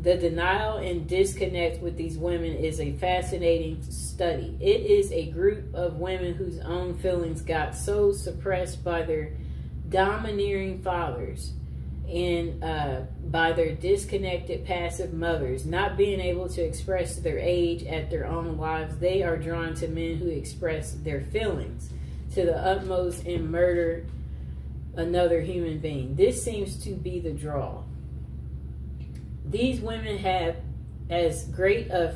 The denial and disconnect with these women is a fascinating study. It is a group of women whose own feelings got so suppressed by their domineering fathers and by their disconnected passive mothers, not being able to express their age at their own lives. They are drawn to men who express their feelings to the utmost and murder another human being. This seems to be the draw. These women have as great of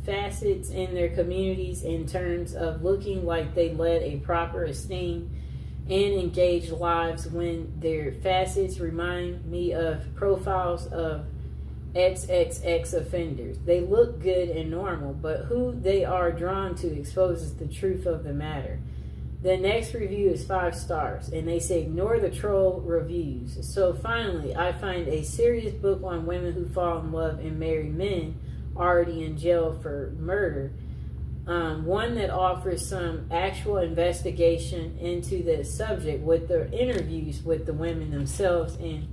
facets in their communities in terms of looking like they led a proper, esteemed, and engaged lives, when their facets remind me of profiles of XXX offenders. They look good and normal, but who they are drawn to exposes the truth of the matter. The next review is 5 stars, and they say ignore the troll reviews. So finally, I find a serious book on women who fall in love and marry men already in jail for murder. One that offers some actual investigation into the subject with the interviews with the women themselves and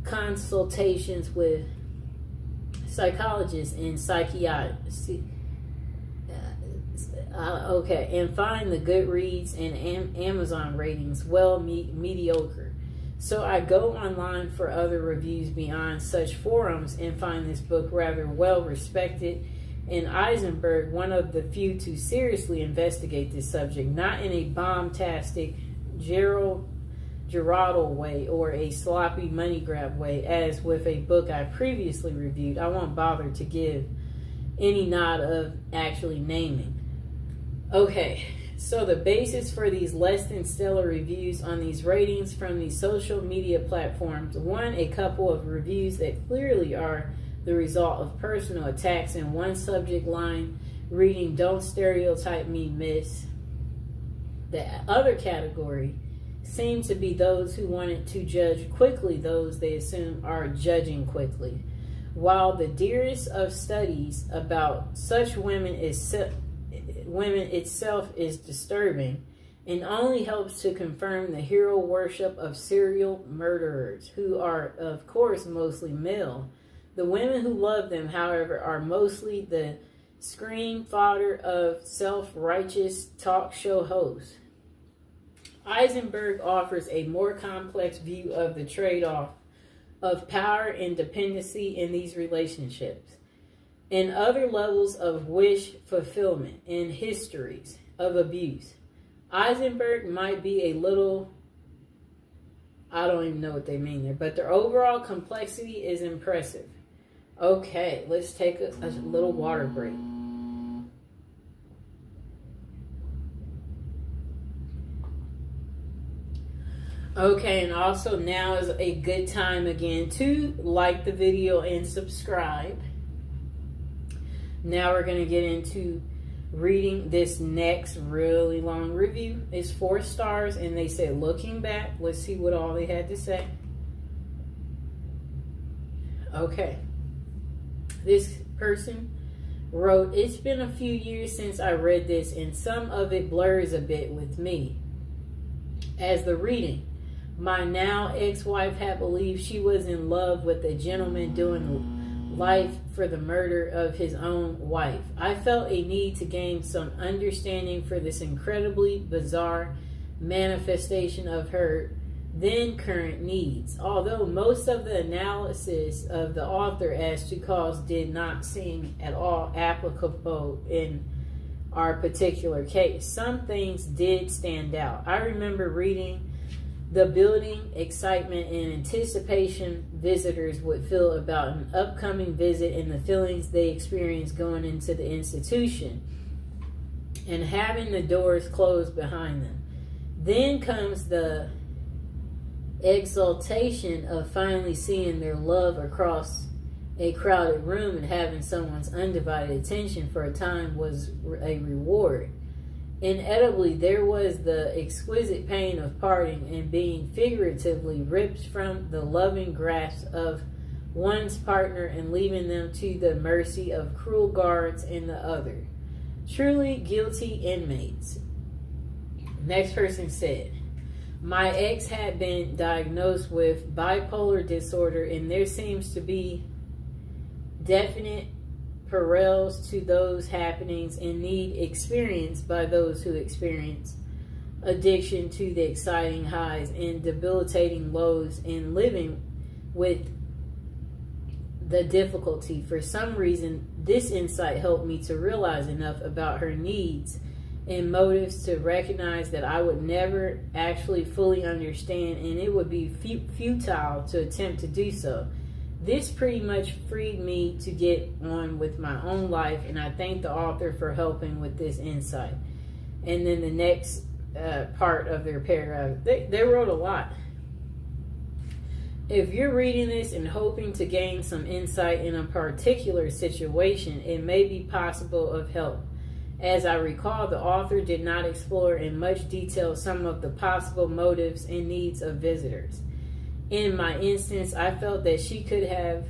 consultations with psychologists and psychiatrists. Okay, and find the Goodreads and Amazon ratings mediocre. So I go online for other reviews beyond such forums and find this book rather well respected, and Eisenberg one of the few to seriously investigate this subject, not in a bombastic Geraldo way or a sloppy money grab way as with a book I previously reviewed. I won't bother to give any nod of actually naming. Okay, so the basis for these less than stellar reviews on these ratings from these social media platforms: 1, a couple of reviews that clearly are the result of personal attacks, and one subject line reading "Don't stereotype me, miss." The other category seem to be those who wanted to judge quickly those they assume are judging quickly. While the dearest of studies about such women itself is disturbing and only helps to confirm the hero worship of serial murderers, who are, of course, mostly male. The women who love them, however, are mostly the screen fodder of self-righteous talk show hosts. Eisenberg offers a more complex view of the trade-off of power and dependency in these relationships, and other levels of wish fulfillment and histories of abuse. Eisenberg might be a little, I don't even know what they mean there, but their overall complexity is impressive. Okay, let's take a little water break. Okay, and also now is a good time again to like the video and subscribe. Now we're going to get into reading this next really long review. It's 4 stars, and they said, looking back, let's see what all they had to say. Okay. This person wrote, it's been a few years since I read this, and some of it blurs a bit with me as the reading. My now ex-wife had believed she was in love with a gentleman doing life for the murder of his own wife. I felt a need to gain some understanding for this incredibly bizarre manifestation of her then current needs. Although most of the analysis of the author as to cause did not seem at all applicable in our particular case, some things did stand out. I remember reading the building excitement and anticipation visitors would feel about an upcoming visit and the feelings they experienced going into the institution and having the doors closed behind them. Then comes the exaltation of finally seeing their love across a crowded room and having someone's undivided attention for a time was a reward. Inevitably, there was the exquisite pain of parting and being figuratively ripped from the loving grasp of one's partner and leaving them to the mercy of cruel guards and the other. Truly guilty inmates. Next person said, my ex had been diagnosed with bipolar disorder, and there seems to be definite parallels to those happenings and need experienced by those who experience addiction to the exciting highs and debilitating lows in living with the difficulty. For some reason, this insight helped me to realize enough about her needs and motives to recognize that I would never actually fully understand, and it would be futile to attempt to do so. This pretty much freed me to get on with my own life, and I thank the author for helping with this insight. And then the next part of their paragraph, they wrote a lot. If you're reading this and hoping to gain some insight in a particular situation, it may be possible of help. As I recall, the author did not explore in much detail some of the possible motives and needs of visitors. In my instance, I felt that she could have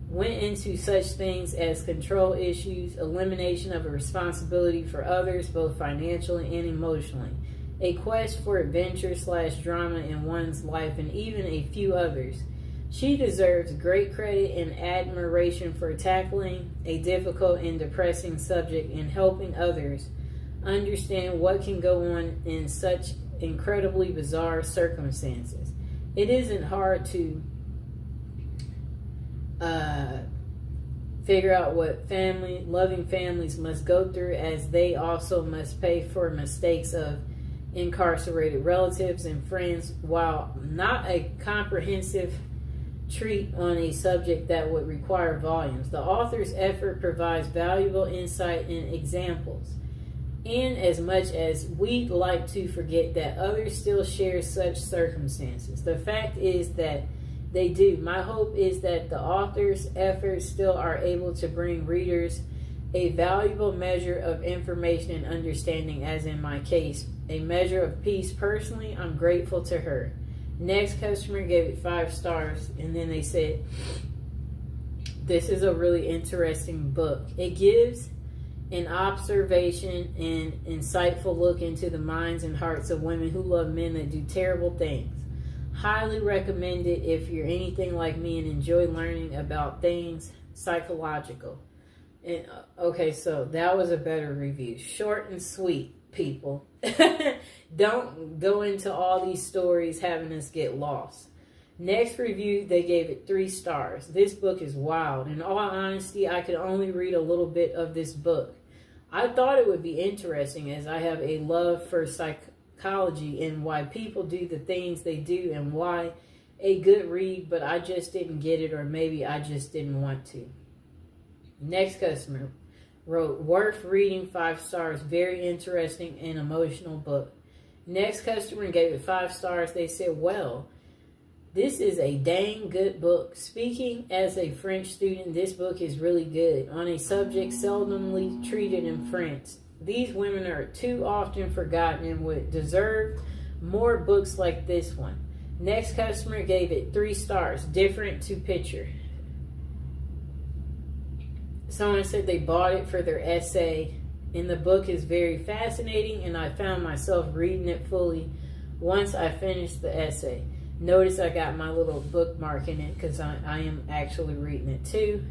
went into such things as control issues, elimination of a responsibility for others, both financially and emotionally, a quest for adventure/drama in one's life, and even a few others. She deserves great credit and admiration for tackling a difficult and depressing subject and helping others understand what can go on in such incredibly bizarre circumstances. It isn't hard to figure out what loving families must go through, as they also must pay for mistakes of incarcerated relatives and friends. While not a comprehensive treat on a subject that would require volumes, the author's effort provides valuable insight and examples. And as much as we'd like to forget that others still share such circumstances, the fact is that they do. My hope is that the author's efforts still are able to bring readers a valuable measure of information and understanding, as in my case, a measure of peace. Personally, I'm grateful to her. Next customer gave it 5 stars, and then they said, this is a really interesting book. It gives an observation and insightful look into the minds and hearts of women who love men that do terrible things. Highly recommended if you're anything like me and enjoy learning about things psychological. And, okay, so that was a better review. Short and sweet, people. Don't go into all these stories having us get lost. Next review, they gave it 3 stars. This book is wild. In all honesty, I could only read a little bit of this book. I thought it would be interesting as I have a love for psychology and why people do the things they do and why a good read, but I just didn't get it, or maybe I just didn't want to. Next customer wrote, worth reading, 5 stars, very interesting and emotional book. Next customer gave it 5 stars. They said, well, this is a dang good book. Speaking as a French student, this book is really good on a subject seldomly treated in France. These women are too often forgotten and would deserve more books like this one. Next customer gave it 3 stars, different to picture. Someone said they bought it for their essay, and the book is very fascinating, and I found myself reading it fully once I finished the essay. Notice I got my little bookmark in it because I am actually reading it too.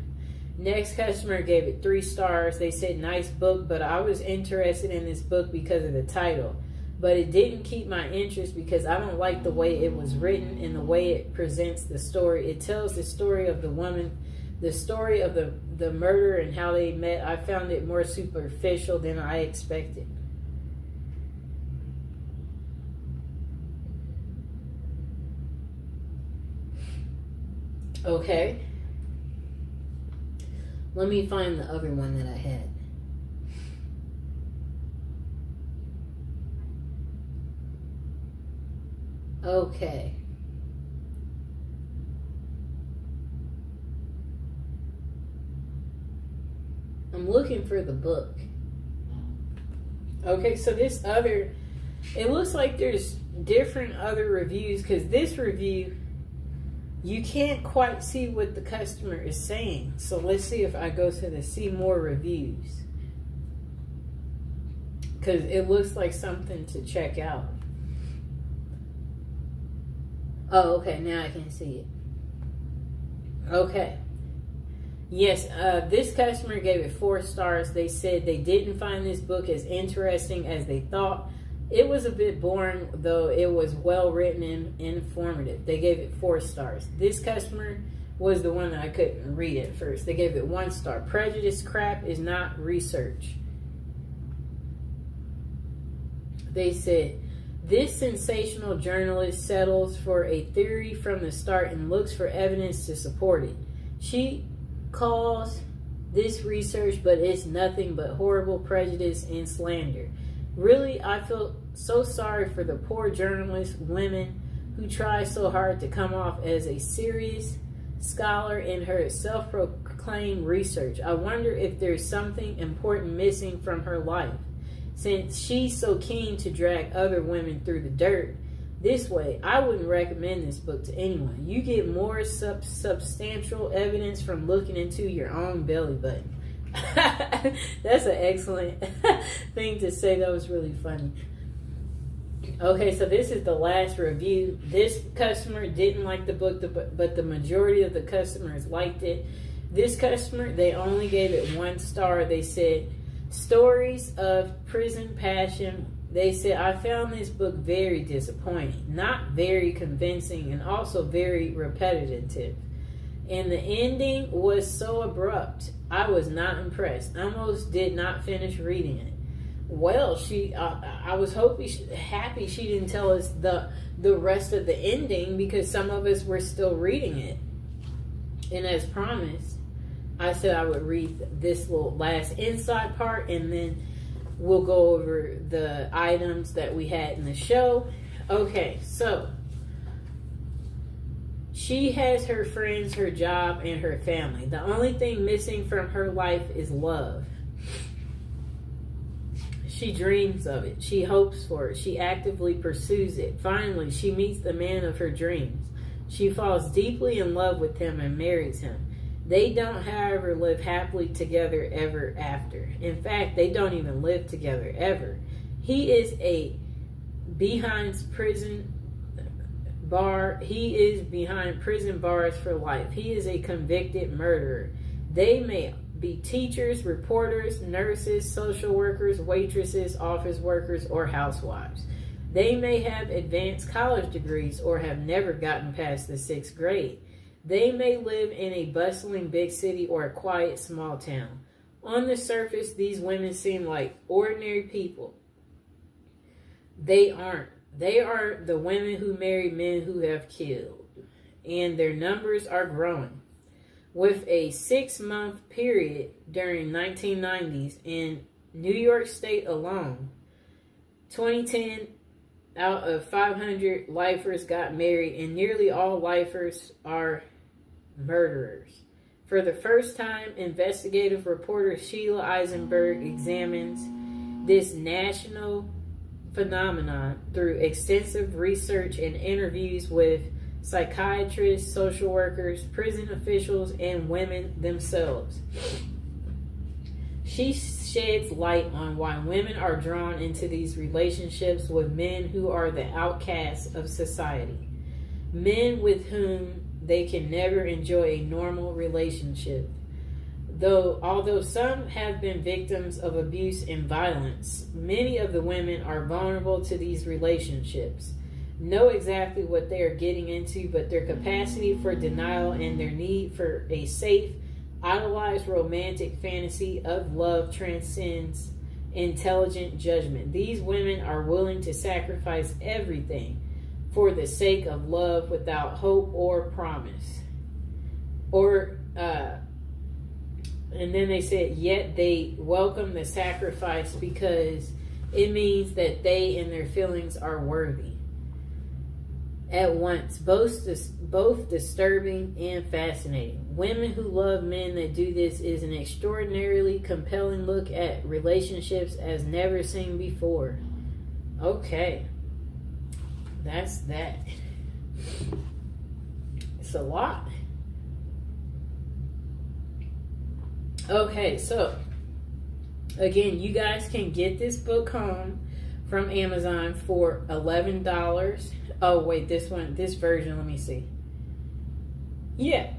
Next customer gave it 3 stars. They said, nice book, but I was interested in this book because of the title. But it didn't keep my interest because I don't like the way it was written and the way it presents the story. It tells the story of the woman, the story of the murder and how they met. I found it more superficial than I expected. Okay. Let me find the other one that I had. Okay. I'm looking for the book. Okay, so this other, it looks like there's different other reviews because this review, you can't quite see what the customer is saying. So let's see if I go to the see more reviews. Because it looks like something to check out. Oh, okay, now I can see it. Okay. Yes, this customer gave it 4 stars. They said they didn't find this book as interesting as they thought. It was a bit boring, though it was well written and informative. They gave it 4 stars. This customer was the one that I couldn't read at first. They gave it 1 star. Prejudice crap is not research. They said, this sensational journalist settles for a theory from the start and looks for evidence to support it. She calls this research, but it's nothing but horrible prejudice and slander. Really, I feel so sorry for the poor journalist women who try so hard to come off as a serious scholar in her self-proclaimed research. I wonder if there's something important missing from her life, since she's so keen to drag other women through the dirt this way. I wouldn't recommend this book to anyone. You get more substantial evidence from looking into your own belly button. That's an excellent thing to say. That was really funny. Okay, so this is the last review. This customer didn't like the book, but the majority of the customers liked it. This customer, they only gave it 1 star. They said, stories of prison passion. They said, I found this book very disappointing, not very convincing, and also very repetitive. And the ending was so abrupt. I was not impressed. I almost did not finish reading it. Well, I was happy she didn't tell us the rest of the ending, because some of us were still reading it. And as promised, I said I would read this little last inside part, and then we'll go over the items that we had in the show. Okay, so she has her friends, her job, and her family. The only thing missing from her life is love. She dreams of it. She hopes for it. She actively pursues it. Finally, she meets the man of her dreams. She falls deeply in love with him and marries him. They don't, however, live happily together ever after. In fact, they don't even live together ever. He is behind prison bars for life. He is a convicted murderer. They may be teachers, reporters, nurses, social workers, waitresses, office workers, or housewives. They may have advanced college degrees or have never gotten past the 6th grade. They may live in a bustling big city or a quiet small town. On the surface, these women seem like ordinary people. They aren't. They are the women who marry men who have killed, and their numbers are growing. With a 6-month period during 1990s in New York State alone, 2010 out of 500 lifers got married, and nearly all lifers are murderers. For the first time, investigative reporter Sheila Eisenberg examines this national phenomenon through extensive research and interviews with psychiatrists, social workers, prison officials, and women themselves. She sheds light on why women are drawn into these relationships with men who are the outcasts of society, men with whom they can never enjoy a normal relationship. Although some have been victims of abuse and violence, many of the women are vulnerable to these relationships, know exactly what they are getting into, but their capacity for denial and their need for a safe, idolized romantic fantasy of love transcends intelligent judgment. These women are willing to sacrifice everything for the sake of love without hope or promise. And then they said, yet they welcome the sacrifice because it means that they and their feelings are worthy. At once, both disturbing and fascinating. Women who love men that do this is an extraordinarily compelling look at relationships as never seen before. Okay. That's that. It's a lot. Okay, so again, you guys can get this book home from Amazon for $11. Oh wait, this version, let me see. Yep.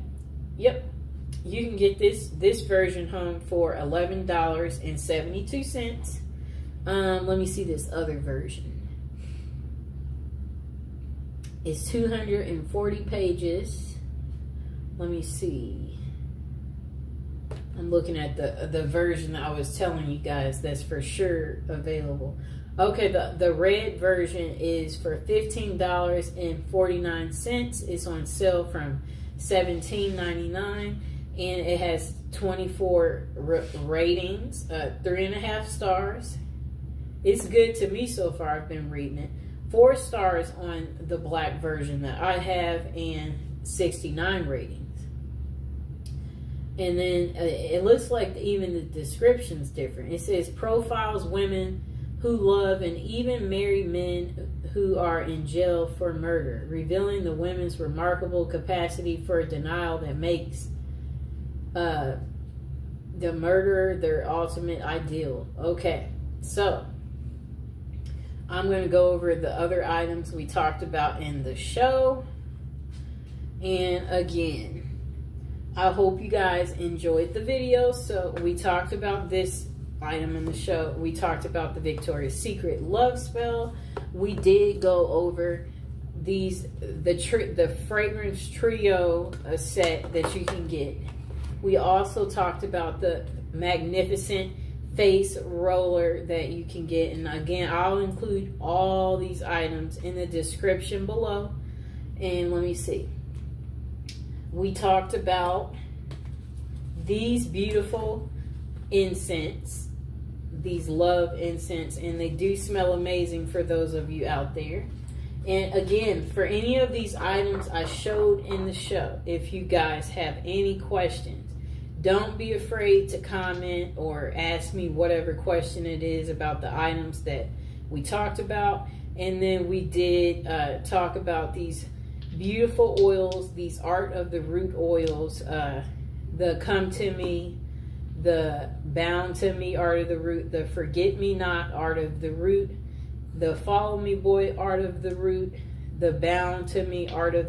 You can get this version home for $11.72. Let me see this other version. It's 240 pages. Let me see. I'm looking at the version that I was telling you guys that's for sure available. Okay, the red version is for $15.49. It's on sale from $17.99, and it has 24 ratings, 3.5 stars. It's good to me so far. I've been reading it. 4 stars on the black version that I have, and 69 ratings. And then it looks like even the description's different. It says profiles women who love and even marry men who are in jail for murder, revealing the women's remarkable capacity for denial that makes the murderer their ultimate ideal. Okay, so I'm going to go over the other items we talked about in the show. And again, I hope you guys enjoyed the video. So we talked about this item in the show. We talked about the Victoria's Secret love spell. We did go over the fragrance trio set that you can get. We also talked about the magnificent face roller that you can get, and again, I'll include all these items in the description below. And let me see. We talked about these beautiful incense, these love incense, and they do smell amazing for those of you out there. And again, for any of these items I showed in the show, if you guys have any questions, don't be afraid to comment or ask me whatever question it is about the items that we talked about. And then we did talk about these beautiful oils, these Art of the Root oils, the Come to Me, the Bound to Me Art of the Root, the Forget Me Not Art of the Root, the Follow Me Boy Art of the Root, the Bound to Me Art of